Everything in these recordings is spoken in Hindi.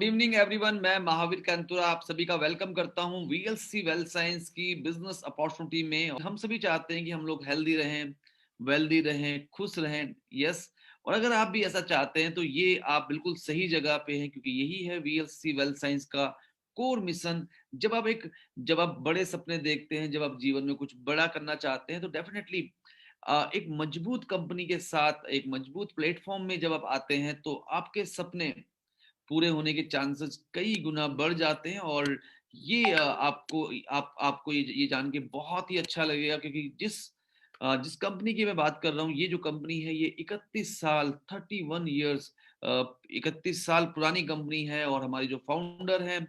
Good evening everyone. मैं महावीर कांतुरा आप सभी का वेलकम करता हूं वीएलसी वेल साइंस की बिजनेस अपॉर्चुनिटी में। हम सभी चाहते हैं कि हम लोग हेल्दी रहें, वेल्दी रहें, खुश रहें। यस, और अगर आप भी ऐसा चाहते हैं तो ये आप बिल्कुल सही जगह पे हैं, क्योंकि यही है वीएलसी वेल साइंस का कोर मिशन। जब आप बड़े सपने देखते हैं, जब आप जीवन में कुछ बड़ा करना चाहते हैं, तो डेफिनेटली एक मजबूत कंपनी के साथ एक मजबूत प्लेटफॉर्म में जब आप आते हैं तो आपके सपने पूरे होने के चांसेस कई गुना बढ़ जाते हैं। और ये आपको ये जान के बहुत ही अच्छा लगेगा, क्योंकि जिस कंपनी की मैं बात कर रहा हूँ, ये जो कंपनी है ये 31 साल पुरानी कंपनी है। और हमारी जो फाउंडर है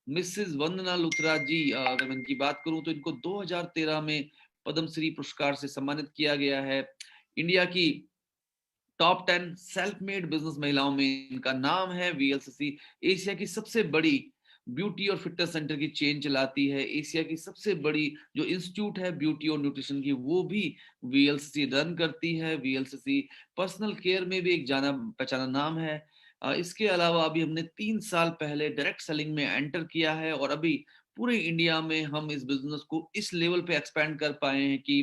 मिसेस वंदना लुथरा जी, अगर मैं इनकी बात करूं तो इनको 2013 में पद्म श्री पुरस्कार से सम्मानित किया गया है। इंडिया की टॉप 10 सेल्फ मेड बिजनेस महिलाओं में इनका नाम है। वीएलसीसी एशिया की सबसे बड़ी ब्यूटी और फिटनेस सेंटर की चेन चलाती है। एशिया की सबसे बड़ी जो इंस्टीट्यूट है ब्यूटी और न्यूट्रिशन की, वो भी वीएलसीसी रन करती है। वीएलसीसी पर्सनल केयर में भी एक जाना पहचाना नाम है। इसके अलावा अभी हमने 3 साल पहले डायरेक्ट सेलिंग में एंटर किया है, और अभी पूरे इंडिया में हम इस बिजनेस को इस लेवल पे एक्सपेंड कर पाए हैं कि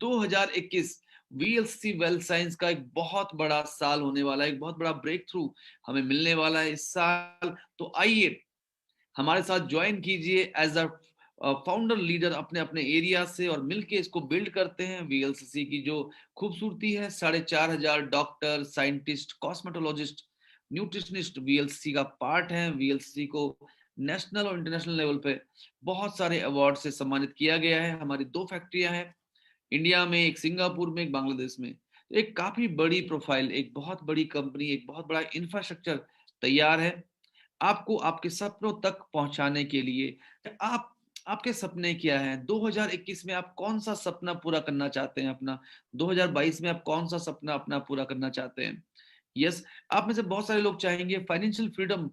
2021 वीएलसी वेल साइंस का एक बहुत बड़ा साल होने वाला है। एक बहुत बड़ा ब्रेक थ्रू हमें मिलने वाला है इस साल। तो आइए हमारे साथ ज्वाइन कीजिए एज अ फाउंडर लीडर अपने अपने एरिया से, और मिलके इसको बिल्ड करते हैं। वीएलसीसी की जो खूबसूरती है, 4,500 doctor, scientist, cosmetologist, nutritionist VLCC का पार्ट है। वीएलसीसी को नेशनल और इंटरनेशनल लेवल पे बहुत सारे अवार्ड से सम्मानित किया गया है। हमारी 2 फैक्ट्रियां हैं, इंडिया में एक, सिंगापुर में एक, बांग्लादेश में। तो एक काफी बड़ी प्रोफाइल, एक बहुत बड़ी कंपनी, एक बहुत बड़ा इंफ्रास्ट्रक्चर तैयार है आपको आपके सपनों तक पहुंचाने के लिए। आपके सपने क्या हैं? 2021 में आप कौन सा सपना पूरा करना चाहते हैं अपना? 2022 में आप कौन सा सपना अपना पूरा करना चाहते हैं? यस, आप में से बहुत सारे लोग चाहेंगे फाइनेंशियल फ्रीडम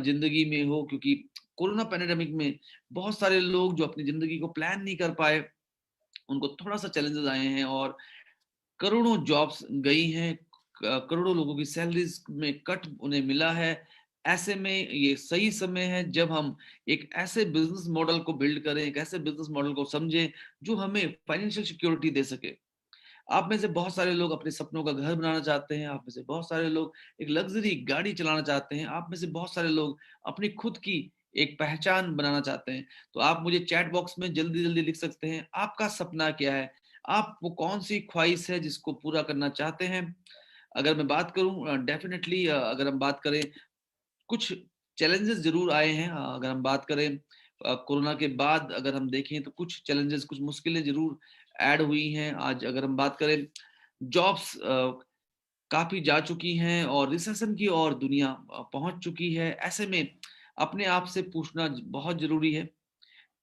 जिंदगी में हो, क्योंकि कोरोना पैंडेमिक में बहुत सारे लोग जो अपनी जिंदगी को प्लान नहीं कर पाए, उनको थोड़ा सा चैलेंजेस आए हैं, और करोड़ों जॉब्स गई हैं, करोड़ों लोगों की सैलरीज में कट उन्हें मिला है। ऐसे में ये सही समय है जब हम एक ऐसे बिजनेस मॉडल को बिल्ड करें, एक ऐसे बिजनेस मॉडल को समझें जो हमें फाइनेंशियल सिक्योरिटी दे सके। आप में से बहुत सारे लोग अपने सपनों का घर बनाना चाहते हैं, आप में से बहुत सारे लोग एक लग्जरी गाड़ी चलाना चाहते हैं, आप में से बहुत सारे लोग अपनी खुद की एक पहचान बनाना चाहते हैं। तो आप मुझे चैट बॉक्स में जल्दी जल्दी लिख सकते हैं, आपका सपना क्या है? आप वो कौन सी ख्वाहिश है जिसको पूरा करना चाहते हैं? अगर मैं बात करूं, डेफिनेटली अगर हम बात करें, कुछ चैलेंजेस जरूर आए हैं। अगर हम बात करें कोरोना के बाद, अगर हम देखें तो कुछ चैलेंजेस, कुछ मुश्किलें जरूर ऐड हुई हैं। आज अगर हम बात करें, जॉब्स काफी जा चुकी हैं और रिसेशन की और दुनिया पहुंच चुकी है। ऐसे में अपने आप से पूछना बहुत जरूरी है,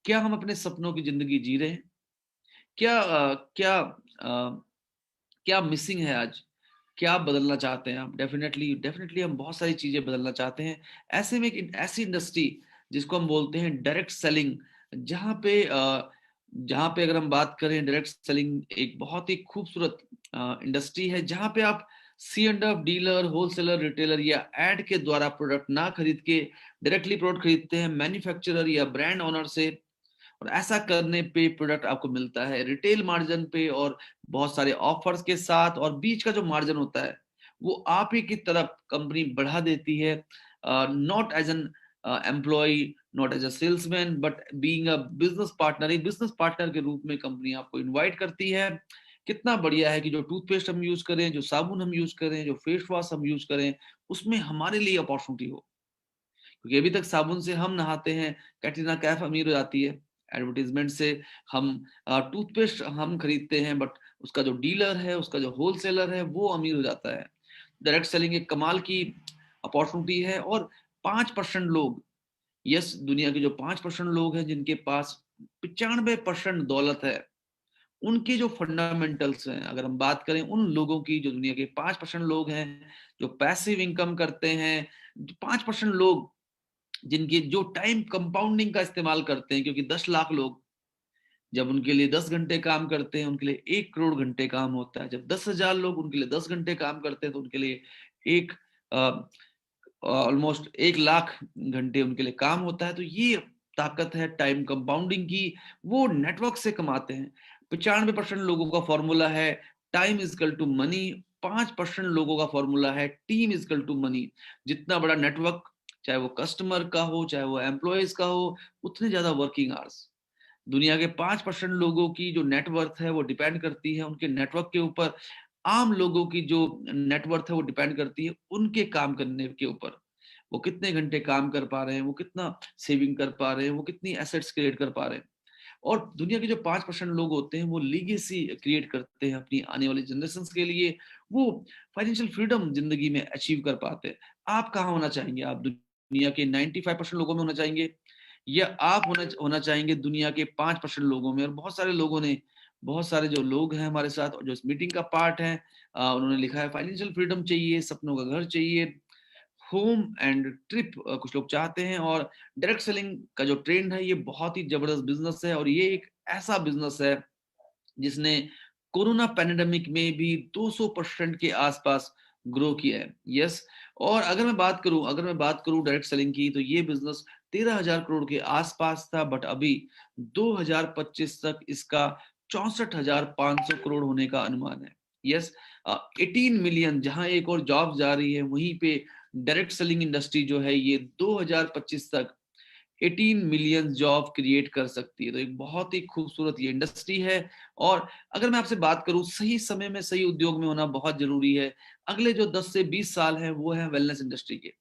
क्या हम अपने सपनों की जिंदगी जी रहे हैं? क्या मिसिंग है आज? क्या आप बदलना चाहते हैं? आप डेफिनेटली डेफिनेटली हम बहुत सारी चीजें बदलना चाहते हैं। ऐसे में एक ऐसी इंडस्ट्री जिसको हम बोलते हैं डायरेक्ट सेलिंग, जहाँ पे अगर हम बात करें, डायरेक्ट सेलिंग एक बहुत ही खूबसूरत इंडस्ट्री है, जहाँ पे आप C and F dealer, wholesaler, retailer या एड के द्वारा प्रोडक्ट ना खरीद के डायरेक्टली प्रोडक्ट खरीदते हैं मैन्युफैक्चरर या ब्रांड ओनर से। और ऐसा करने पे प्रोडक्ट आपको मिलता है रिटेल मार्जिन पे और बहुत सारे ऑफर्स के साथ, और बीच का जो मार्जिन होता है वो आप ही की तरफ कंपनी बढ़ा देती है। Not as an employ, not as a salesman, but being a business partner. एक बिजनेस पार्टनर के रूप में कंपनी आपको इनवाइट करती है। कितना बढ़िया है कि जो टूथपेस्ट हम यूज करें, जो साबुन हम यूज करें, जो फेस वॉश हम यूज करें, उसमें हमारे लिए अपॉर्चुनिटी हो। क्योंकि अभी तक साबुन से हम नहाते हैं, कैटरीना कैफ अमीर हो जाती है। एडवर्टीजमेंट से हम टूथपेस्ट हम खरीदते हैं, बट उसका जो डीलर है, उसका जो होलसेलर है, वो अमीर हो जाता है। डायरेक्ट सेलिंग एक कमाल की अपॉर्चुनिटी है। और 5% लोग, यस, दुनिया के जो 5% लोग हैं जिनके पास 95% दौलत है, उनके जो फंडामेंटल्स हैं, अगर हम बात करें उन लोगों की, जो दुनिया के 5% लोग हैं जो पैसिव इनकम करते हैं, 5% लोग जिनकी जो टाइम कंपाउंडिंग का इस्तेमाल करते हैं, क्योंकि 10 लाख लोग जब उनके लिए 10 घंटे काम करते हैं, उनके लिए 1 करोड़ घंटे काम होता है। जब 10,000 लोग उनके लिए 10 घंटे काम करते हैं, तो उनके लिए एक ऑलमोस्ट 1 लाख घंटे उनके लिए काम होता है। तो ये ताकत है टाइम कंपाउंडिंग की, वो नेटवर्क से कमाते हैं। 95% लोगों का फॉर्मूला है time is equal to money, 5% लोगों का फॉर्मूला है team is equal to money. जितना बड़ा नेटवर्क, चाहे वो कस्टमर का हो चाहे वो एम्प्लॉयज का हो, उतने ज्यादा वर्किंग आवर्स। दुनिया के 5% लोगों की जो नेटवर्थ है वो डिपेंड करती है उनके नेटवर्क के ऊपर। आम लोगों की जो नेटवर्थ है वो डिपेंड करती है उनके काम करने के ऊपर। वो कितने घंटे काम कर पा रहे हैं, वो कितना सेविंग कर पा रहे हैं, वो कितनी एसेट्स क्रिएट कर पा रहे हैं। और दुनिया के जो 5% लोग होते हैं वो लीगेसी क्रिएट करते हैं अपनी आने वाली जनरेशन के लिए। वो फाइनेंशियल फ्रीडम जिंदगी में अचीव कर पाते हैं। आप कहाँ होना चाहेंगे? आप दुनिया के 95% लोगों में होना चाहेंगे, या आप होना होना चाहेंगे दुनिया के 5% लोगों में? और बहुत सारे लोगों ने, बहुत सारे जो लोग हैं हमारे साथ और जो इस मीटिंग का पार्ट है, उन्होंने लिखा है फाइनेंशियल फ्रीडम चाहिए, सपनों का घर चाहिए, होम एंड ट्रिप कुछ लोग चाहते हैं। और डायरेक्ट सेलिंग का जो ट्रेंड है ये बहुत ही जबरदस्त बिजनेस है, और ये एक ऐसा बिजनेस है जिसने कोरोना पैंडेमिक में भी 200% के आसपास ग्रो किया है। यस। और अगर मैं बात करूं डायरेक्ट सेलिंग की, तो ये बिजनेस 13,000 करोड़ के आसपास था, बट अभी 2025 तक इसका 64,500 करोड़ होने का अनुमान है। यस। 18 मिलियन, जहां एक और जॉब जा रही है, वहीं पे डायरेक्ट सेलिंग इंडस्ट्री जो है ये 2025 तक 18 मिलियन जॉब क्रिएट कर सकती है। तो एक बहुत ही खूबसूरत ये इंडस्ट्री है। और अगर मैं आपसे बात करूं, सही समय में सही उद्योग में होना बहुत जरूरी है। अगले जो 10 से 20 साल है वो है वेलनेस इंडस्ट्री के।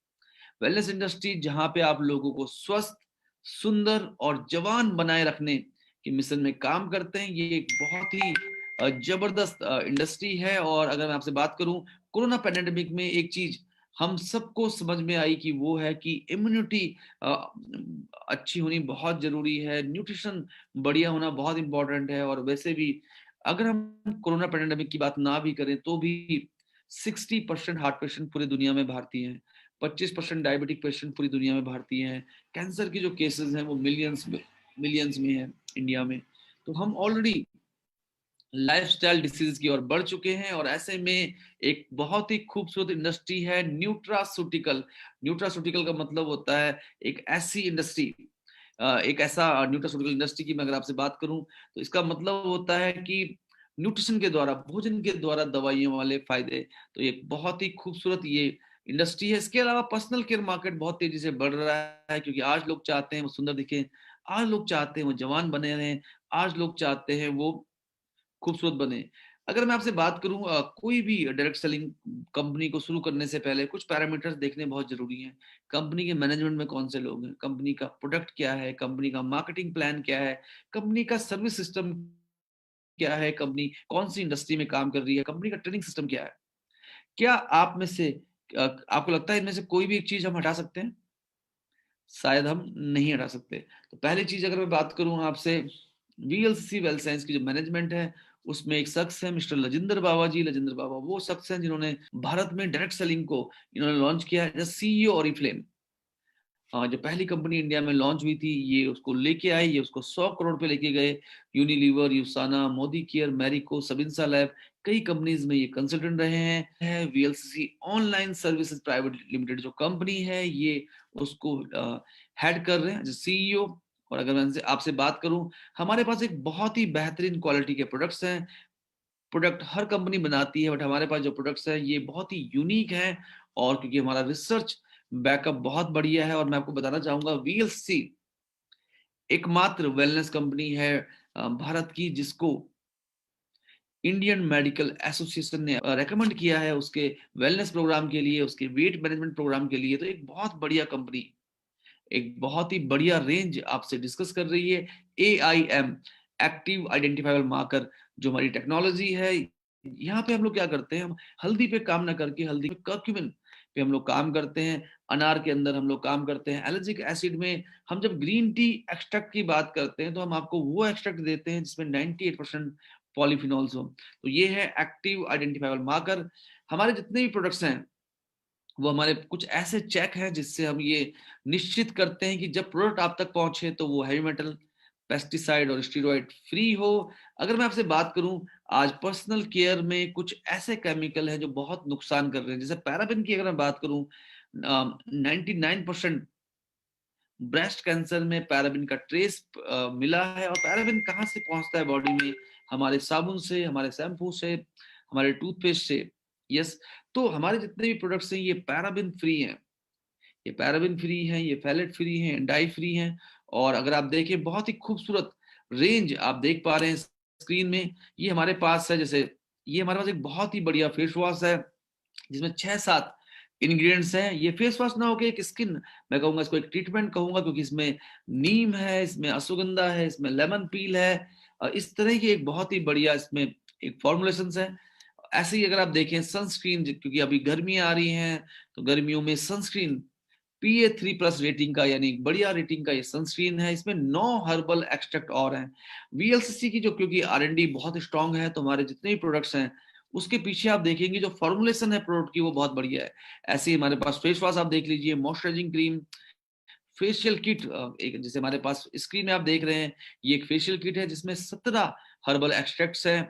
वेलनेस इंडस्ट्री जहां पे आप लोगों को स्वस्थ, सुंदर और जवान बनाए रखने के मिशन में काम करते हैं। ये एक बहुत ही जबरदस्त इंडस्ट्री है। और अगर मैं आपसे बात करूं, कोरोना पैंडेमिक में एक चीज हम सबको समझ में आई कि वो है कि इम्यूनिटी अच्छी होनी बहुत जरूरी है, न्यूट्रिशन बढ़िया होना बहुत इंपॉर्टेंट है। और वैसे भी अगर हम कोरोना पैंडेमिक की बात ना भी करें तो भी 60% हार्ट पेशेंट पूरी दुनिया में भारतीय हैं, 25% डायबिटिक पेशेंट पूरी दुनिया में भारतीय हैं, कैंसर के जो केसेस हैं वो मिलियंस में है इंडिया में। तो हम ऑलरेडी लाइफस्टाइल डिसीज की ओर बढ़ चुके हैं। और ऐसे में एक बहुत ही खूबसूरत इंडस्ट्री है न्यूट्रास्यूटिकल। न्यूट्रास्यूटिकल का मतलब होता है एक ऐसी इंडस्ट्री, एक ऐसा न्यूट्रास्यूटिकल इंडस्ट्री की मैं अगर आपसे बात करूं तो इसका मतलब होता है कि न्यूट्रिशन के द्वारा, भोजन के द्वारा दवाइयों वाले फायदे। तो एक बहुत ही खूबसूरत ये इंडस्ट्री है। इसके अलावा पर्सनल केयर मार्केट बहुत तेजी से बढ़ रहा है, क्योंकि आज लोग चाहते हैं वो सुंदर दिखें, आज लोग चाहते हैं वो जवान बने रहें, आज लोग चाहते हैं वो खूबसूरत बने। अगर मैं आपसे बात करूं, कोई भी डायरेक्ट सेलिंग कंपनी को शुरू करने से पहले कुछ पैरामीटर्स देखने बहुत जरूरी हैं। कंपनी के मैनेजमेंट में कौन से लोग हैं, कंपनी का प्रोडक्ट क्या है, कंपनी का मार्केटिंग प्लान क्या है, कंपनी का सर्विस सिस्टम क्या है, कंपनी कौन सी इंडस्ट्री में काम कर रही है, कंपनी का ट्रेनिंग सिस्टम क्या है। क्या आप में से आपको लगता है इनमें से कोई भी एक चीज हम हटा सकते हैं? शायद हम नहीं हटा सकते। तो पहली चीज अगर मैं बात करूं आपसे, वीएलसी वेल्थ साइंस की जो मैनेजमेंट है उसमें एक शख्स है मिस्टर लजिंदर बाबा जी। लजिंदर बाबा वो शख्स हैं जिन्होंने भारत में डायरेक्ट सेलिंग को इन्होंने लॉन्च किया है। सीईओ ऑरिफ्लेम, जो पहली कंपनी इंडिया में लॉन्च हुई थी, ये उसको लेके आए, ये उसको 100 करोड़ पे लेके गए। Unilever, यूसाना, Modi care, Marico, सबिंसा lab, कई कंपनीज में ये कंसल्टेंट रहे हैं। VLCC online services private limited जो कंपनी है ये उसको हेड कर रहे हैं सीईओ। और अगर मैं आपसे बात करूं, हमारे पास एक बहुत ही बेहतरीन क्वालिटी के प्रोडक्ट्स हैं। प्रोडक्ट हर कंपनी बनाती है, बट हमारे पास जो प्रोडक्ट्स है ये बहुत ही यूनिक है। और क्योंकि हमारा रिसर्च बैकअप बहुत बढ़िया है, और मैं आपको बताना चाहूंगा वीएलसी एकमात्र वेलनेस कंपनी है भारत की जिसको इंडियन मेडिकल एसोसिएशन ने रेकमेंड किया है उसके वेलनेस प्रोग्राम के लिए, उसके वेट मैनेजमेंट प्रोग्राम के लिए। तो एक बहुत बढ़िया कंपनी, एक बहुत ही बढ़िया रेंज आपसे डिस्कस कर रही है। AIM, एक्टिव आइडेंटिफाइबल मार्कर, जो हमारी टेक्नोलॉजी है। यहाँ पे हम लोग क्या करते हैं, हम हल्दी पे काम ना करके हल्दी पे कर्क्यूमिन पे हम लोग काम करते हैं। अनार के अंदर हम लोग काम करते हैं। एलर्जिक एसिड में हम जब ग्रीन टी एक्सट्रैक्ट की बात करते हैं तो हम आपको वो एक्सट्रैक्ट देते हैं जिसमें 98% पॉलीफिनॉल्स हो। तो ये है एक्टिव आइडेंटिफाइबल मार्कर। हमारे जितने भी प्रोडक्ट्स हैं वो हमारे कुछ ऐसे चेक हैं जिससे हम ये निश्चित करते हैं कि जब प्रोडक्ट आप तक पहुंचे तो वो हैवी मेटल, पेस्टिसाइड और स्टीरॉइड फ्री हो। अगर मैं आपसे बात करूं, आज पर्सनल केयर में कुछ ऐसे केमिकल हैं जो बहुत नुकसान कर रहे हैं। जैसे पैराबिन की अगर मैं बात करूं, 99% ब्रेस्ट कैंसर में पैराबिन का ट्रेस मिला है। और पैराबिन कहाँ से पहुंचता है बॉडी में? हमारे साबुन से, हमारे शैम्पू से, हमारे टूथपेस्ट से। यस, तो हमारे जितने भी प्रोडक्ट्स हैं ये पैराबिन फ्री हैं, ये पैराबिन फ्री हैं, ये फैलेट फ्री हैं, डाई फ्री हैं। और अगर आप देखें बहुत ही खूबसूरत रेंज आप देख पा रहे हैं स्क्रीन में, ये हमारे पास है। जैसे ये हमारे पास एक बहुत ही बढ़िया फेस वॉश है जिसमें 6-7 इंग्रेडिएंट्स हैं। ये फेस वॉश ना होके एक स्किन, मैं कहूंगा इसको एक ट्रीटमेंट कहूंगा, क्योंकि इसमें नीम है, इसमें अश्वगंधा है, इसमें लेमन पील है। इस तरह की एक बहुत ही बढ़िया इसमें एक फॉर्मुलेशंस है। ऐसे ही अगर आप देखें सनस्क्रीन, क्योंकि अभी गर्मियां आ रही हैं, तो गर्मियों में सनस्क्रीन PA3+ रेटिंग का, यानी बढ़िया रेटिंग का ये सनस्क्रीन है। इसमें 9 हर्बल एक्सट्रैक्ट और हैं। VLCC की जो, क्योंकि R&D बहुत स्ट्रांग है, तो हमारे जितने भी प्रोडक्ट्स हैं उसके पीछे आप देखेंगे जो फॉर्मुलेशन है प्रोडक्ट की वो बहुत बढ़िया है। ऐसे ही हमारे पास फेस वॉश आप देख लीजिए, मॉइस्चराइजिंग क्रीम, फेशियल किट, एक जैसे हमारे पास स्क्रीन में आप देख रहे हैं, ये एक फेशियल किट है जिसमें 17 हर्बल एक्सट्रैक्ट्स हैं,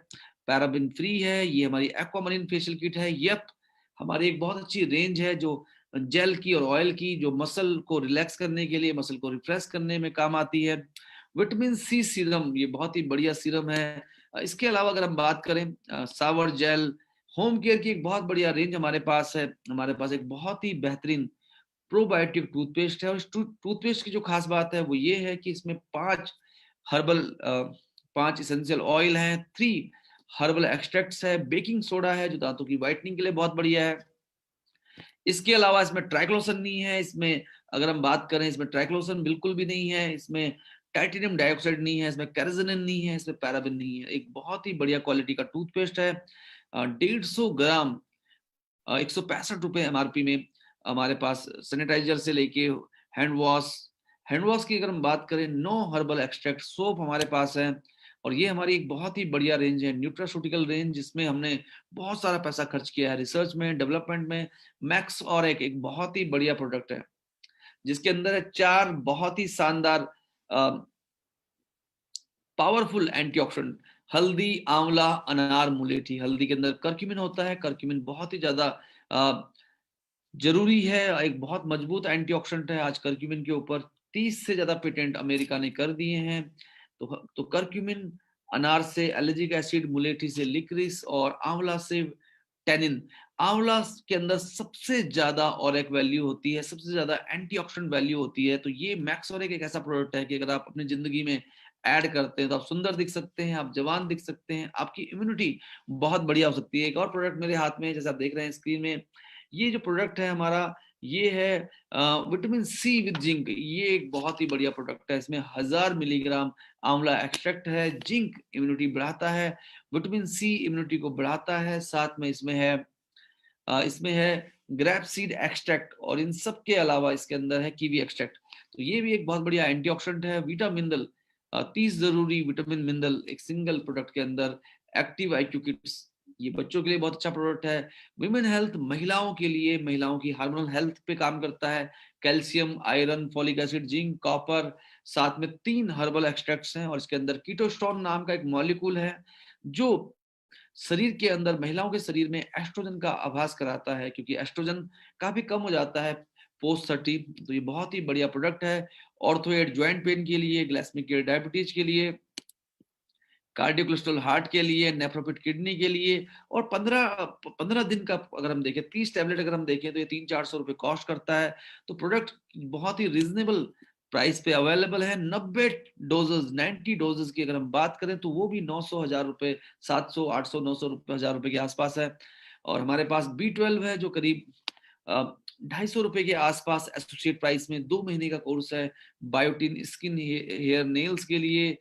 पैराबिन फ्री है। ये हमारी एक्वामरीन फेशियल किट है। यप, हमारी एक बहुत अच्छी रेंज है जो जेल की और ऑयल की, जो मसल को रिलैक्स करने के लिए, मसल को रिफ्रेश करने में काम आती है। विटामिन सी सीरम, ये बहुत ही बढ़िया सीरम है। इसके अलावा अगर हम बात करें सावर जेल, होम केयर की एक बहुत बढ़िया रेंज हमारे पास है। हमारे पास एक बहुत ही बेहतरीन प्रोबायोटिक टूथपेस्ट है। और इस टूथपेस्ट की जो खास बात है वो ये है कि इसमें 5 हर्बल 5 इसेंशियल ऑयल हैं, 3 हर्बल एक्सट्रैक्ट्स है, बेकिंग सोडा है जो दांतों की व्हाइटनिंग के लिए बहुत बढ़िया है। इसके अलावा इसमें ट्राइक्लोसन नहीं है। इसमें अगर हम बात करें, इसमें ट्राइक्लोसन बिल्कुल भी नहीं है, इसमें टाइटेनियम डाइऑक्साइड नहीं है, इसमें कैराजिनिन नहीं है, इसमें पैराबिन नहीं है। एक बहुत ही बढ़िया क्वालिटी का टूथपेस्ट है। 150 ग्राम 165 रुपए MRP में हमारे पास सैनिटाइजर से लेके हैंड वॉश की अगर हम बात करें, 9 हर्बल एक्सट्रैक्ट सोप हमारे पास है। और ये हमारी एक बहुत ही बढ़िया रेंज है, न्यूट्रास्यूटिकल रेंज, जिसमें हमने बहुत सारा पैसा खर्च किया है रिसर्च में, डेवलपमेंट में। मैक्स और एक बहुत ही बढ़िया प्रोडक्ट है जिसके अंदर है 4 बहुत ही शानदार पावरफुल एंटीऑक्सीडेंट, हल्दी, आंवला, अनार, मुलेठी। हल्दी के अंदर करक्यूमिन होता है, करक्यूमिन बहुत ही ज्यादा जरूरी है, एक बहुत मजबूत एंटीऑक्सीडेंट है। आज करक्यूमिन के ऊपर 30 से ज्यादा पेटेंट अमेरिका ने कर दिए हैं। तो करक्यूमिन, अनार से एलर्जिक एसिड, मुलेठी से लिक्रिस और आंवला से टेनिन। आंवला के अंदर सबसे ज्यादा ऑरेक वैल्यू होती है, सबसे ज्यादा एंटीऑक्सीडेंट वैल्यू होती है। तो ये मैक्स ऑरेक एक ऐसा प्रोडक्ट है कि अगर आप अपनी जिंदगी में ऐड करते हैं तो आप सुंदर दिख सकते हैं, आप जवान दिख सकते हैं, आपकी इम्यूनिटी बहुत बढ़िया हो सकती है। एक और प्रोडक्ट मेरे हाथ में, जैसे आप देख रहे हैं स्क्रीन में, ये जो प्रोडक्ट है हमारा, ये है विटामिन सी विद जिंक। ये एक बहुत ही बढ़िया प्रोडक्ट है। इसमें 1000 मिलीग्राम आंवला एक्सट्रैक्ट है। जिंक इम्यूनिटी बढ़ाता है, विटामिन सी इम्यूनिटी को बढ़ाता है। साथ में इसमें है ग्रैप सीड एक्सट्रैक्ट, और इन सब के अलावा इसके अंदर है कीवी एक्सट्रैक्ट। तो ये भी एक बहुत बढ़िया एंटीऑक्सीडेंट है। विटामिनल 30 जरूरी विटामिन मिनरल एक सिंगल प्रोडक्ट के अंदर। एक्टिव IQ किट्स, ये बच्चों के लिए बहुत अच्छा प्रोडक्ट है। विमेन हेल्थ, महिलाओं के लिए, महिलाओं की हार्मोनल हेल्थ पे काम करता है। Calcium, iron, folic acid, zinc, copper, साथ में 3 हर्बल एक्सट्रैक्ट्स हैं। और इसके अंदर कीटोस्टोन नाम का एक मॉलिक्यूल है जो शरीर के अंदर, महिलाओं के शरीर में एस्ट्रोजन का आभास कराता है, क्योंकि एस्ट्रोजन काफी कम हो जाता है पोस्ट 30। तो ये बहुत ही बढ़िया प्रोडक्ट है। ऑर्थोएड ज्वाइंट पेन के लिए, ग्लाइसेमिक केयर डायबिटीज के लिए, कार्डियो कोलेस्ट्रॉल हार्ट के लिए, नेफ्रोपिट किडनी के लिए। और 15 दिन का अगर हम देखें, 30 टैबलेट अगर हम देखें, तो ये 300-400 रुपए कॉस्ट करता है। तो प्रोडक्ट बहुत ही रीजनेबल प्राइस पे अवेलेबल है। 90 डोजेस की अगर हम बात करें तो वो भी 900, 1000 रुपए, 700, 800, 900 रुपए, 1000 रुपए के आसपास है। और हमारे पास B12 है जो करीब 250 रुपए के आसपास एसोसिएट प्राइस में 2 महीने का कोर्स है। बायोटिन स्किन, हेयर, नेल्स के लिए।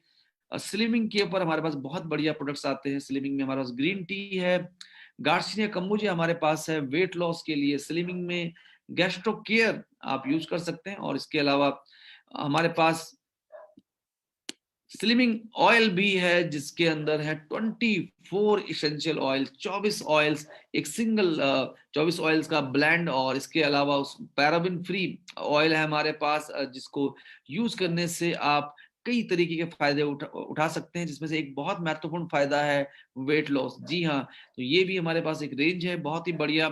स्लिमिंग के ऊपर हमारे पास बहुत बढ़िया प्रोडक्ट्स आते हैं। स्लिमिंग में हमारे पास ग्रीन टी है, गार्सिनिया कम्बुजा हमारे पास है वेट लॉस के लिए। स्लिमिंग में गैस्ट्रो केयर आप यूज कर सकते हैं। और इसके अलावा हमारे पास स्लिमिंग ऑयल भी है जिसके अंदर है 24 इसेंशियल ऑयल, 24 ऑयल्स, एक सिंगल 24 ऑयल्स का ब्लेंड। और इसके अलावा उस पैराबिन फ्री ऑयल है हमारे पास, जिसको यूज करने से आप कई तरीके के फायदे उठा सकते हैं, जिसमें से एक बहुत महत्वपूर्ण फायदा है वेट लॉस। जी हाँ, तो ये भी हमारे पास एक रेंज है बहुत ही बढ़िया।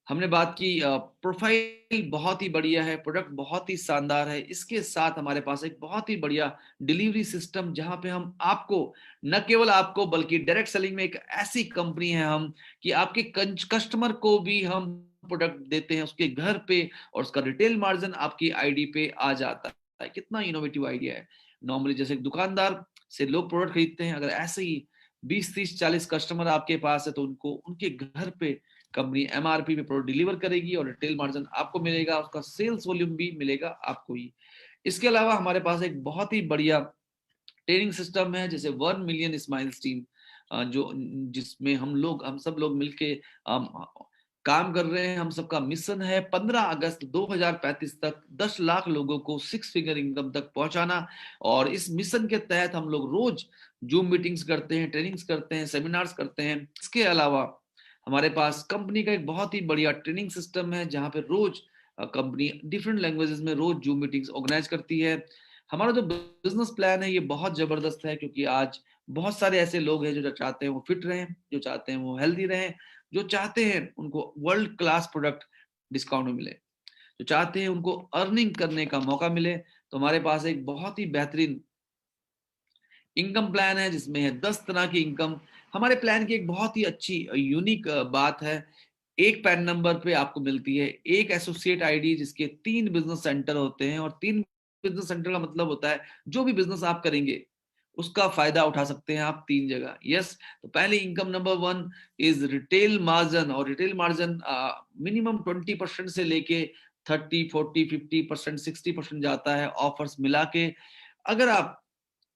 हमने बात की प्रोफाइल बहुत ही बढ़िया है, प्रोडक्ट बहुत ही शानदार है। इसके साथ हमारे पास एक बहुत ही बढ़िया डिलीवरी सिस्टम, जहाँ पे हम आपको, न केवल आपको बल्कि डायरेक्ट सेलिंग में एक ऐसी कंपनी है हम, कि आपके कस्टमर को भी हम प्रोडक्ट देते हैं उसके घर पे, और उसका रिटेल मार्जिन आपकी आईडी पे आ जाता है। कितना इनोवेटिव आइडिया है। नॉर्मली जैसे एक दुकानदार से लोग प्रोडक्ट खरीदते हैं, अगर ऐसे ही 20, 30, 40 कस्टमर आपके पास है, तो उनको उनके घर पे कंपनी एमआरपी पे प्रोडक्ट डिलीवर करेगी और रिटेल मार्जिन आपको मिलेगा, उसका सेल्स वॉल्यूम भी मिलेगा आपको ही। इसके अलावा हमारे पास एक बहुत ही बढ़िया ट्रेनिंग सिस्टम है, जैसे 1 मिलियन स्माइल्स टीम, जो जिसमें हम सब लोग मिलके काम कर रहे हैं। हम सबका मिशन है 15 अगस्त 2035 तक 10 लाख लोगों को 6 फिगर इनकम तक पहुंचाना। और इस मिशन के तहत हम लोग रोज जूम मीटिंग्स करते हैं, ट्रेनिंग्स करते हैं, सेमिनार्स करते हैं। इसके अलावा हमारे पास कंपनी का एक बहुत ही बढ़िया ट्रेनिंग सिस्टम है, जहाँ पे रोज कंपनी डिफरेंट लैंग्वेजेस में रोज जूम मीटिंग्स ऑर्गेनाइज करती है। हमारा जो बिजनेस प्लान है ये बहुत जबरदस्त है, क्योंकि आज बहुत सारे ऐसे लोग हैं जो चाहते हैं वो फिट रहें, जो चाहते हैं वो हेल्दी रहें, जो चाहते हैं उनको वर्ल्ड क्लास प्रोडक्ट डिस्काउंट में मिले, जो चाहते हैं उनको अर्निंग करने का मौका मिले। तो हमारे पास एक बहुत ही बेहतरीन इनकम प्लान है, जिसमें है 10 तरह की इनकम। हमारे प्लान की एक बहुत ही अच्छी यूनिक बात है, एक पैन नंबर पे आपको मिलती है एक एसोसिएट आईडी, जिसके 3 बिजनेस सेंटर होते हैं। और 3 बिजनेस सेंटर का मतलब होता है जो भी बिजनेस आप करेंगे उसका फायदा उठा सकते हैं आप 3 जगह। यस, तो पहले income number 1 is retail margin. और रिटेल मार्जिन मिनिमम 20% से लेके 30, 40, 50%, 60% जाता है ऑफर्स मिला के। अगर आप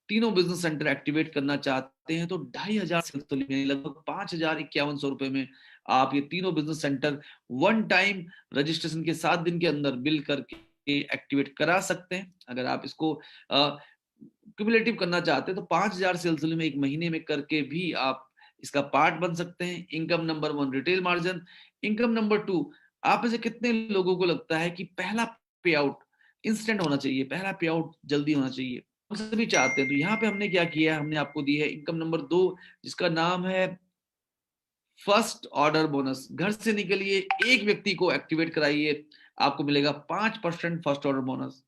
तीनों बिजनेस सेंटर एक्टिवेट करना चाहते हैं, तो 2,500 से लगभग 5,51 रुपए में आप ये तीनों business centre one time registration के 7 दिन के अंदर बिल करके एक्टिवेट करा सकते हैं। अगर आप इसको क्यूमुलेटिव करना चाहते हैं, तो 5,000 सिलसिले में एक महीने में करके भी आप इसका पार्ट बन सकते हैं। Income number 1 retail margin. Income number 2, आप में से कितने लोगों को लगता है कि पहला पे आउट इंस्टेंट होना चाहिए, पहला पे आउट जल्दी होना चाहिए? हम सभी चाहते हैं। तो यहाँ पे हमने क्या किया है, हमने आपको दी है इनकम नंबर 2, जिसका नाम है फर्स्ट ऑर्डर बोनस। घर से निकलिए, एक व्यक्ति को एक्टिवेट कराइए, आपको मिलेगा 5% फर्स्ट ऑर्डर बोनस।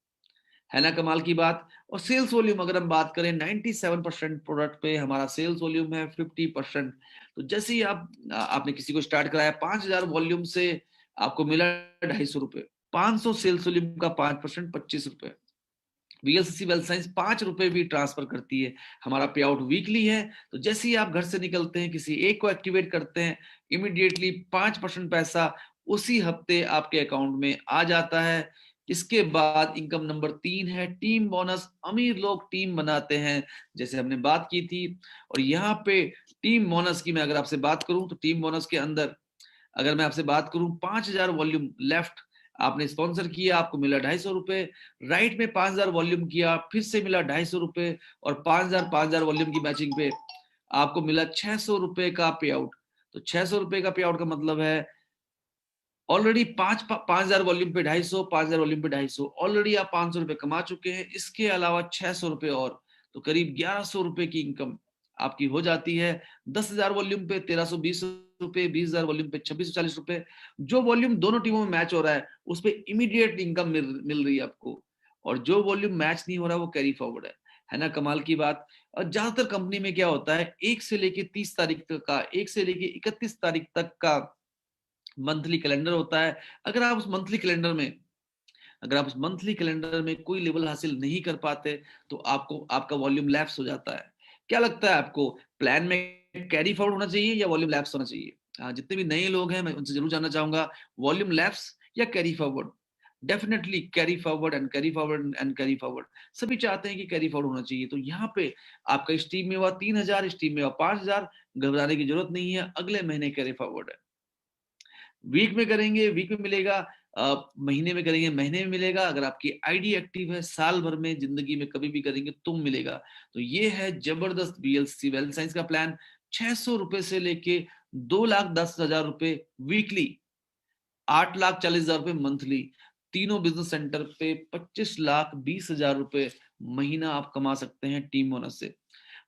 है ना कमाल की बात। और सेल्स वॉल्यूम अगर हम बात करें, 97% प्रोडक्ट पे हमारा सेल्स वॉल्यूम है 50%। तो जैसे ही आपने किसी को स्टार्ट कराया 5,000 वॉल्यूम से, आपको मिला 250 रुपए। 500 सेल्स वॉल्यूम का 5% 25 रुपए। वीएलसीसी वेल्थ साइंस 5 रुपए भी ट्रांसफर करती है। हमारा पे आउट वीकली है। तो जैसे ही आप घर से निकलते हैं, किसी एक को एक्टिवेट करते हैं, इमीडिएटली 5% पैसा उसी हफ्ते आपके अकाउंट में आ जाता है। इसके बाद इनकम नंबर 3 है टीम बोनस। अमीर लोग टीम बनाते हैं, जैसे हमने बात की थी। और यहाँ पे टीम बोनस की मैं अगर आपसे बात करूं, तो टीम बोनस के अंदर अगर मैं आपसे बात करूं, 5,000 वॉल्यूम लेफ्ट आपने स्पॉन्सर किया, आपको मिला 250 रुपए। राइट में 5,000 वॉल्यूम किया, फिर से मिला 250 रुपए। और 5,000 वॉल्यूम की मैचिंग पे आपको मिला 600 रुपए का पे आउट। तो 600 रुपए का पे आउट का मतलब है ऑलरेडी 5,000 वॉल्यूम पे 250, 5,000 वॉल्यूम पे 250, ऑलरेडी आप 500 रुपए कमा चुके हैं। इसके अलावा 600 रुपए और, तो करीब 1,100 रुपए की इनकम आपकी हो जाती है। 10,000 वॉल्यूम पे 1,320 रुपए, 20,000 वॉल्यूम पे 2,640 रुपए। जो वॉल्यूम दोनों टीमों में मैच हो रहा है, उस पर इमीडिएट इनकम मिल रही है आपको। और जो वॉल्यूम मैच नहीं हो रहा, वो कैरी फॉरवर्ड है ना कमाल की बात। और ज्यादातर कंपनी में क्या होता है, 1 से लेके 30 तारीख तक का, 1 से लेके 31 तारीख तक का मंथली कैलेंडर होता है। अगर आप उस मंथली कैलेंडर में अगर आप उस मंथली कैलेंडर में कोई लेवल हासिल नहीं कर पाते, तो आपको आपका वॉल्यूम लैप्स हो जाता है। क्या लगता है आपको, प्लान में कैरी फॉरवर्ड होना चाहिए या वॉल्यूम लैप्स होना चाहिए? जितने भी नए लोग हैं, मैं उनसे जरूर जानना चाहूंगा, वॉल्यूम लैप्स या carry forward? Definitely carry forward and carry forward and carry forward. सभी चाहते हैं कि कैरी फॉरवर्ड होना चाहिए। तो यहाँ पे आपका इस टीम में हुआ 3,000, इस टीम में हुआ 5,000, घबराने की जरूरत नहीं है, अगले महीने कैरी फॉरवर्ड है। वीक में करेंगे, वीक में मिलेगा। महीने में करेंगे, महीने में मिलेगा। अगर आपकी आईडी एक्टिव है, साल भर में जिंदगी में कभी भी करेंगे तो मिलेगा। तो ये है जबरदस्त बीएलसी वेल्थ साइंस का प्लान। 600 रुपए से लेके 2,10,000 रुपए वीकली, 8,40,000 रुपए मंथली, तीनों बिजनेस सेंटर पे 25,20,000 रुपए महीना आप कमा सकते हैं टीम बोनस से।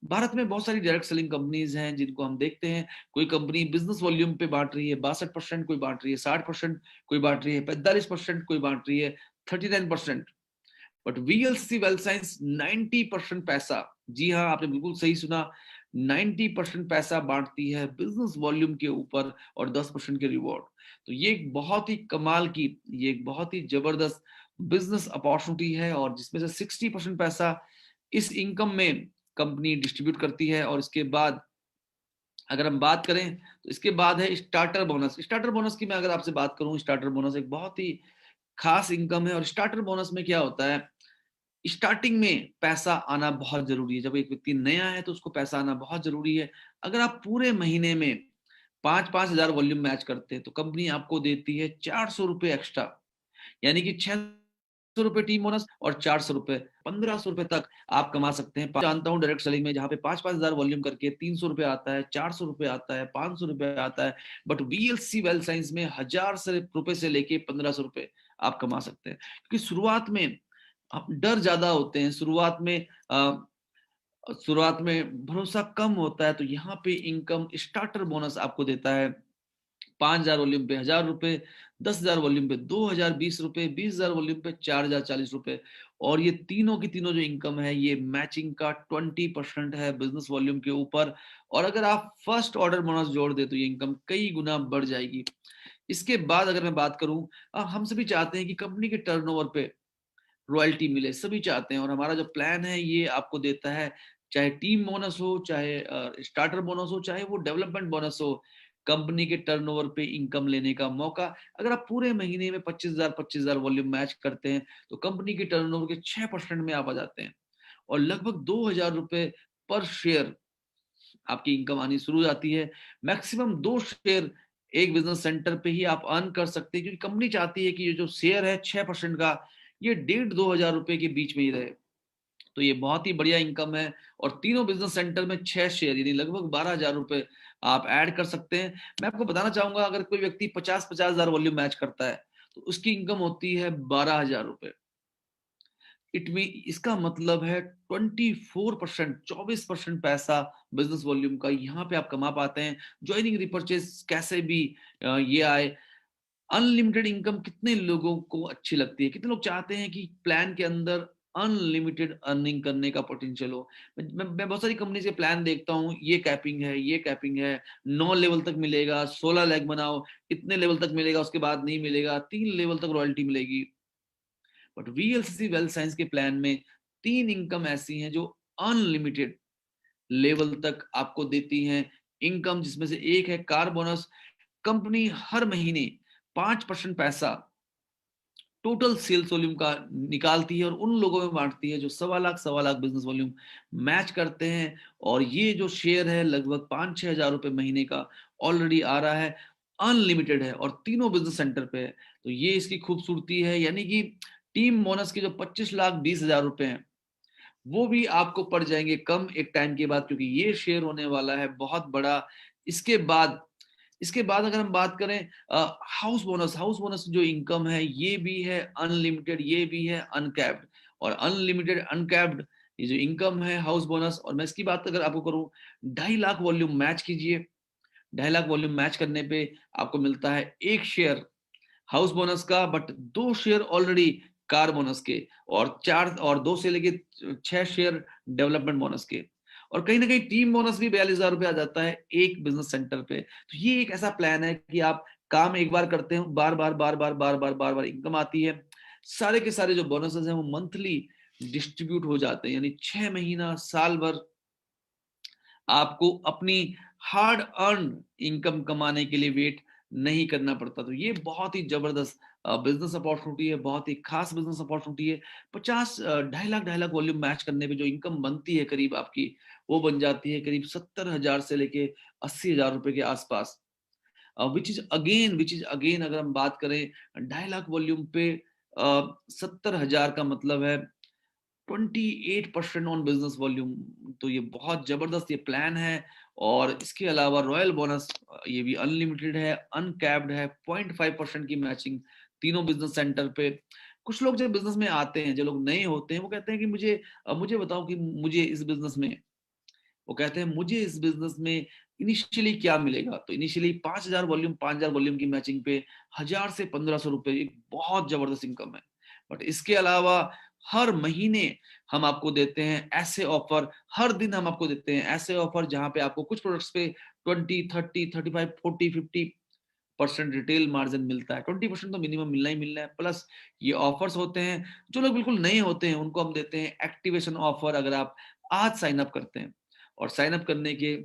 भारत में बहुत सारी डायरेक्ट सेलिंग कंपनीज हैं जिनको हम देखते हैं। कोई कंपनी बिजनेस वॉल्यूम पे बांट रही है 62%, कोई बांट रही है 60%, कोई बांट रही है 45%, कोई बांट रही है 39%। बट वीएलसी वेल्थ साइंस 90% पैसा, जी हाँ आपने बिल्कुल सही सुना, 90% पैसा बांटती है बिजनेस वॉल्यूम के ऊपर और 10% के रिवॉर्ड। तो ये एक बहुत ही कमाल की, ये एक बहुत ही जबरदस्त बिजनेस अपॉर्चुनिटी है, और जिसमें से 60% पैसा इस इनकम में कंपनी डिस्ट्रीब्यूट करती है। और इसके बाद अगर हम बात करें तो इसके बाद है स्टार्टर बोनस। स्टार्टर बोनस की मैं अगर आपसे बात करूं, स्टार्टर बोनस एक बहुत ही खास इनकम है। और स्टार्टर बोनस में क्या होता है, स्टार्टिंग में पैसा आना बहुत जरूरी है। जब एक व्यक्ति नया है तो उसको पैसा आना बहुत जरूरी है। अगर आप पूरे महीने में 5-5 हजार वॉल्यूम मैच करते हैं तो कंपनी आपको देती है 400 रुपए एक्स्ट्रा, यानी कि 600 रुपए टीम बोनस और 400 रुपए, 1500 रुपए तक आप कमा सकते हैं। जानता हूँ डायरेक्ट सेलिंग में जहां पे 5-5 हजार वॉल्यूम करके 300 रुपए आता है, 400 रुपए आता है, 500 रुपए आता है। बट वीएलसी वेल्थ साइंस में 1000 रुपए से लेके 1500 रुपए आप कमा सकते हैं। क्योंकि शुरुआत में आप डर ज्यादा होते हैं, शुरुआत में भरोसा कम होता है, तो यहाँ पे इनकम स्टार्टर बोनस आपको देता है 5,000 वॉल्यूम पे 1,000 रुपए, 10,000 वॉल्यूम पे 2,000 20 रुपए, 20,000 वॉल्यूम पे 4,000 40 रुपए। और ये तीनों की तीनों जो इनकम है ये मैचिंग का 20% है बिजनेस वॉल्यूम के ऊपर। और अगर आप फर्स्ट ऑर्डर बोनस जोड़ दे तो ये इनकम कई गुना बढ़ जाएगी। इसके बाद अगर मैं बात करूं, हम सभी चाहते हैं कि कंपनी के टर्नओवर पे रॉयल्टी मिले, सभी चाहते हैं। और हमारा जो प्लान है ये आपको देता है, चाहे टीम बोनस हो, चाहे स्टार्टर बोनस हो, चाहे वो डेवलपमेंट बोनस हो, कंपनी के टर्नओवर पे इनकम लेने का मौका। अगर आप पूरे महीने में 25,000 वॉल्यूम मैच करते हैं तो कंपनी के टर्नओवर के 6% में आप आ जाते हैं, और लगभग 2,000 रुपए पर शेयर आपकी इनकम आनी शुरू हो जाती है। मैक्सिमम 2 शेयर एक बिजनेस सेंटर पे ही आप अर्न कर सकते हैं, क्योंकि कंपनी चाहती है कि ये जो शेयर है 6% का, ये 1,500-2,000 रुपए के बीच में ही रहे। तो ये बहुत ही बढ़िया इनकम है। और तीनों बिजनेस सेंटर में 6 शेयर यानी लगभग 12,000 रुपए आप ऐड कर सकते हैं। मैं आपको बताना चाहूंगा, अगर कोई व्यक्ति 50-50 हजार वॉल्यूम मैच करता है तो उसकी इनकम होती है 12,000 रुपए। इट मीन इसका मतलब है 24%, 24% पैसा बिजनेस वॉल्यूम का यहाँ पे आप कमा पाते हैं। ज्वाइनिंग रिपर्चेस कैसे भी ये आए, अनलिमिटेड इनकम कितने लोगों को अच्छी लगती है, कितने लोग चाहते हैं कि प्लान के अंदर अनलिमिटेड अर्निंग करने का पोटेंशियल हो। मैं बहुत सारी कंपनी के प्लान देखता हूँ, ये कैपिंग है, ये कैपिंग है, 9 लेवल तक मिलेगा, 16 लाख बनाओ, इतने लेवल तक मिलेगा, उसके बाद नहीं मिलेगा, 3 लेवल तक रॉयल्टी मिलेगी। बट वीएलसीसी वेल्थ साइंस के प्लान में 3 इनकम ऐसी हैं जो अनलिमिटेड लेवल तक आपको देती हैं इनकम, जिसमें से एक है कार बोनस। कंपनी हर महीने 5% पैसा टोटल सेल्स वॉल्यूम का निकालती है और उन लोगों में बांटती है जो 1.25 लाख बिजनेस वॉल्यूम मैच करते हैं। और ये जो शेयर है लगभग 5-6 हजार रुपए महीने का ऑलरेडी आ रहा है, अनलिमिटेड है और तीनों बिजनेस सेंटर पे है। तो ये इसकी खूबसूरती है, यानी कि टीम बोनस के जो 25,20,000 रुपए हैं वो भी आपको पड़ जाएंगे कम एक टाइम के बाद, क्योंकि ये शेयर होने वाला है बहुत बड़ा। इसके बाद इसके बाद अगर हम बात करें हाउस बोनस, हाउस बोनस जो इनकम है ये भी है अनलिमिटेड, ये भी है अनकैप्ड। और अनलिमिटेड अनकैप्ड ये जो इनकम है हाउस बोनस, और मैं इसकी बात अगर आपको करूं, 2.5 लाख वॉल्यूम मैच कीजिए, 2.5 लाख वॉल्यूम मैच करने पे आपको मिलता है 1 शेयर हाउस बोनस का, but 2 share already car bonus के, और 2 से लेके 6 शेयर डेवलपमेंट बोनस के। और कहीं ना कहीं टीम बोनस भी 42,000 रुपये आ जाता है एक बिजनेस सेंटर पे। तो ये एक ऐसा प्लान है कि आप काम एक बार करते हो, बार बार बार बार बार बार बार बार इनकम आती है। सारे के सारे जो बोनसेस हैं वो मंथली डिस्ट्रीब्यूट हो जाते हैं, यानी 6 महीना साल भर आपको अपनी हार्ड अर्न इनकम कमाने के लिए वेट नहीं करना पड़ता। तो ये बहुत ही जबरदस्त बिजनेस अपॉर्चुनिटी है, बहुत ही खास बिजनेस अपॉर्चुनिटी है। 2.5 लाख वॉल्यूम मैच करने पे जो इनकम बनती है करीब आपकी, वो बन जाती है करीब 70,000 से लेके 80,000 रुपए के आसपास। विच इज अगेन अगर हम बात करें 2.5 लाख वॉल्यूम पे 70,000 का मतलब है 28% ऑन बिजनेस वॉल्यूम। तो ये बहुत जबरदस्त ये प्लान है। और इसके अलावा रॉयल बोनस ये भी अनलिमिटेड है, अनकैप्ड है, 0.5% की मैचिंग तीनों बिजनेस सेंटर पे। कुछ लोग जब बिजनेस में आते हैं, जो लोग नए होते हैं, वो कहते हैं कि मुझे बताओ कि मुझे इस बिजनेस में वो कहते हैं मुझे इस बिजनेस में इनिशियली क्या मिलेगा, तो इनिशियली 5,000 वॉल्यूम की मैचिंग पे 1,000 से 1,500 रुपए एक बहुत जबरदस्त इनकम है। बट इसके अलावा हर महीने हम आपको देते हैं ऐसे ऑफर, हर दिन हम आपको देते हैं ऐसे ऑफर जहां पे आपको कुछ प्रोडक्ट्स पे 20, 30, 35, 40, 50% रिटेल मार्जिन मिलता है। 20% तो मिनिमम मिलना ही मिलना है। प्लस ये ऑफर्स होते हैं, जो लोग बिल्कुल नए होते हैं उनको हम देते हैं एक्टिवेशन ऑफर। अगर आप आज साइन अप करते हैं और साइन अप करने के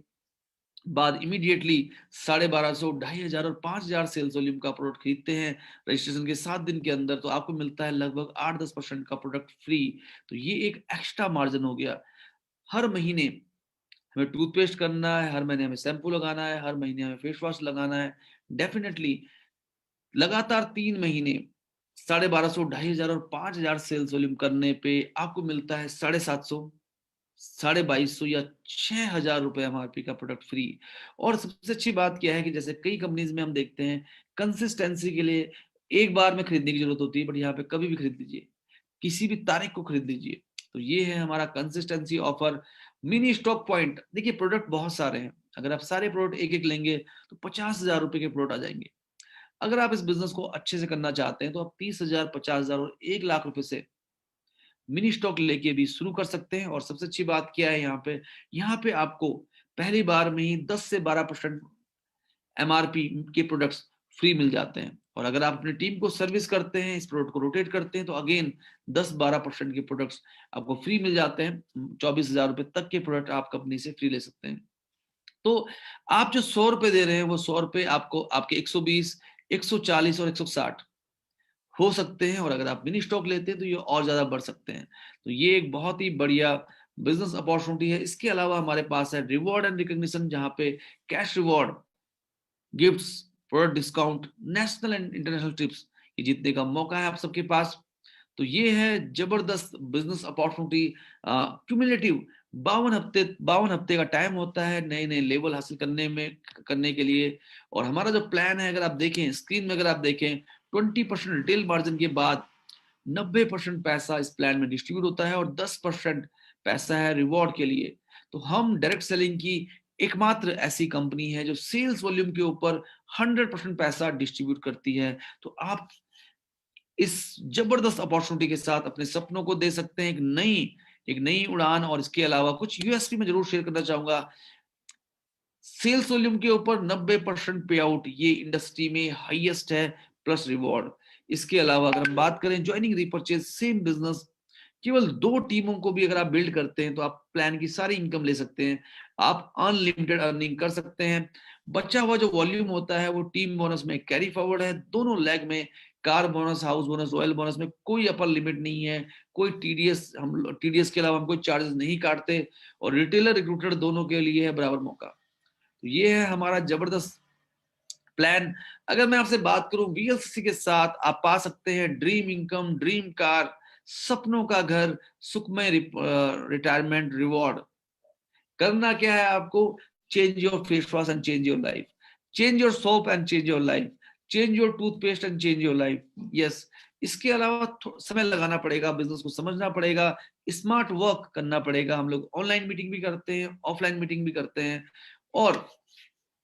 बाद इमीडिएटली 1250, 2,500 और 5,000 सेल्स वॉल्यूम का प्रोडक्ट खरीदते हैं रजिस्ट्रेशन के 7 दिन के अंदर, तो आपको मिलता है लगभग 8-10% का प्रोडक्ट फ्री। तो ये एक एक्स्ट्रा मार्जिन हो गया। हर महीने हमें टूथपेस्ट करना है, हर महीने हमें शैम्पू लगाना है, हर महीने हमें फेस वॉश लगाना है। डेफिनेटली लगातार 3 महीने 1250, 2,500 और 5,000 सेल्स वॉल्यूम करने पे आपको मिलता है 750, 2,250 या 6,000 रुपए एमआरपी का प्रोडक्ट फ्री। और सबसे अच्छी बात क्या है कि जैसे कई कंपनीज में हम देखते हैं कंसिस्टेंसी के लिए एक बार में खरीदने की जरूरत होती है, बट यहाँ पे कभी भी खरीद लीजिए, किसी भी तारीख को खरीद लीजिए। तो ये है हमारा consistency offer. Mini stock point, देखिए प्रोडक्ट बहुत सारे हैं, अगर आप सारे प्रोडक्ट एक एक लेंगे तो 50,000 रुपए के प्रोडक्ट आ जाएंगे। अगर आप इस बिजनेस को अच्छे से करना चाहते हैं तो आप 30,000, 50,000 और 1,00,000 रुपए से मिनी स्टॉक लेके भी शुरू कर सकते हैं। और सबसे अच्छी बात क्या है, यहाँ पे आपको पहली बार में ही 10 से 12% एमआरपी के प्रोडक्ट्स फ्री मिल जाते हैं। और अगर आप अपनी टीम को सर्विस करते हैं, इस प्रोडक्ट को रोटेट करते हैं, तो अगेन 10-12% के प्रोडक्ट्स आपको फ्री मिल जाते हैं। 24,000 रुपए तक के प्रोडक्ट आप कंपनी से फ्री ले सकते हैं। तो आप जो 100 रुपए दे रहे हैं वो 100 रुपए आपको आपके 120, 140 और 160 हो सकते हैं। और अगर आप मिनी स्टॉक लेते हैं तो ये और ज्यादा बढ़ सकते हैं। तो ये एक बहुत ही बढ़िया बिजनेस अपॉर्चुनिटी है। इसके अलावा हमारे पास है रिवॉर्ड एंड रिकॉग्निशन, जहां पे cash reward, gifts, product discount, national and international trips ये जीतने का मौका है आप सबके पास। तो ये है जबरदस्त बिजनेस अपॉर्चुनिटी। क्यूमुलेटिव 52 हफ्ते का टाइम होता है नए नए लेवल हासिल करने के लिए। और हमारा जो प्लान है, अगर आप देखें स्क्रीन में, अगर आप देखें 20% रिटेल मार्जिन के बाद 90% पैसा इस प्लान में डिस्ट्रीब्यूट होता है और 10% पैसा है रिवॉर्ड के लिए। तो हम डायरेक्ट सेलिंग की एकमात्र ऐसी कंपनी है जो सेल्स वॉल्यूम के ऊपर 100% पैसा डिस्ट्रीब्यूट करती है। तो आप इस जबरदस्त अपॉर्चुनिटी के साथ अपने सपनों को दे सकते हैं एक नई उड़ान। और इसके अलावा कुछ यूएसपी में जरूर शेयर करना चाहूंगा। सेल्स वॉल्यूम के ऊपर 90% पे आउट, ये इंडस्ट्री में हाईएस्ट है, प्लस रिवॉर्ड। इसके अलावा अगर हम बात करें ज्वाइनिंग रीपरचेज, सेम बिजनेस, केवल 2 टीमों को भी अगर आप बिल्ड करते हैं तो आप प्लान की सारी इनकम ले सकते हैं। आप अनलिमिटेड अर्निंग कर सकते हैं। बचा हुआ जो वॉल्यूम होता है वो टीम बोनस में कैरी फॉरवर्ड है, दोनों लेग में। Car bonus, house bonus, royal bonus में कोई अपर लिमिट नहीं है, कोई टीडीएस के अलावा हम कोई चार्जेस नहीं काटते। और रिटेलर रिक्रूटर दोनों के लिए है बराबर मौका। तो ये है हमारा जबरदस्त प्लान। अगर मैं आपसे बात करूं, वीएलसीसी के साथ आप पा सकते हैं ड्रीम इनकम, ड्रीम कार, सपनों का घर, सुखमय रिटायरमेंट, रिवॉर्ड। करना क्या है आपको? Change your face wash and change your life, change your soap and change your life, change your toothpaste and change your life. Yes, इसके अलावा समय लगाना पड़ेगा, बिजनेस को समझना पड़ेगा, स्मार्ट वर्क करना पड़ेगा। हम लोग ऑनलाइन मीटिंग भी करते हैं, ऑफलाइन मीटिंग भी करते हैं। और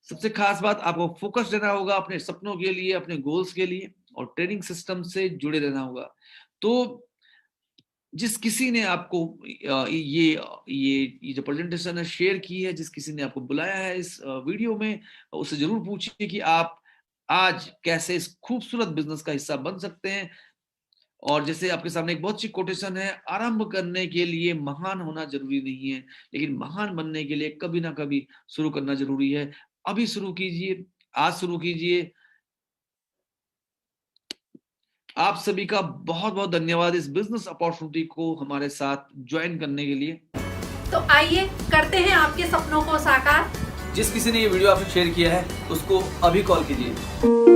सबसे खास बात, आपको फोकस रहना होगा अपने सपनों के लिए, अपने गोल्स के लिए, और ट्रेनिंग सिस्टम से जुड़े रहना होगा। तो जिस किसी ने आपको ये जो प्रेजेंटेशन है शेयर की है, जिस किसी ने आपको बुलाया है इस वीडियो में, उससे जरूर पूछिए कि आप आज कैसे इस खूबसूरत बिजनेस का हिस्सा बन सकते हैं। और जैसे आपके सामने एक बहुत अच्छी कोटेशन है, आरंभ करने के लिए महान होना जरूरी नहीं है, लेकिन महान बनने के लिए कभी ना कभी शुरू करना जरूरी है। अभी शुरू कीजिए, आज शुरू कीजिए। आप सभी का बहुत बहुत धन्यवाद इस बिजनेस अपॉर्चुनिटी को हमारे साथ ज्वाइन करने के लिए। तो आइए करते हैं आपके सपनों को साकार। जिस किसी ने ये वीडियो आपसे शेयर किया है उसको अभी कॉल कीजिए।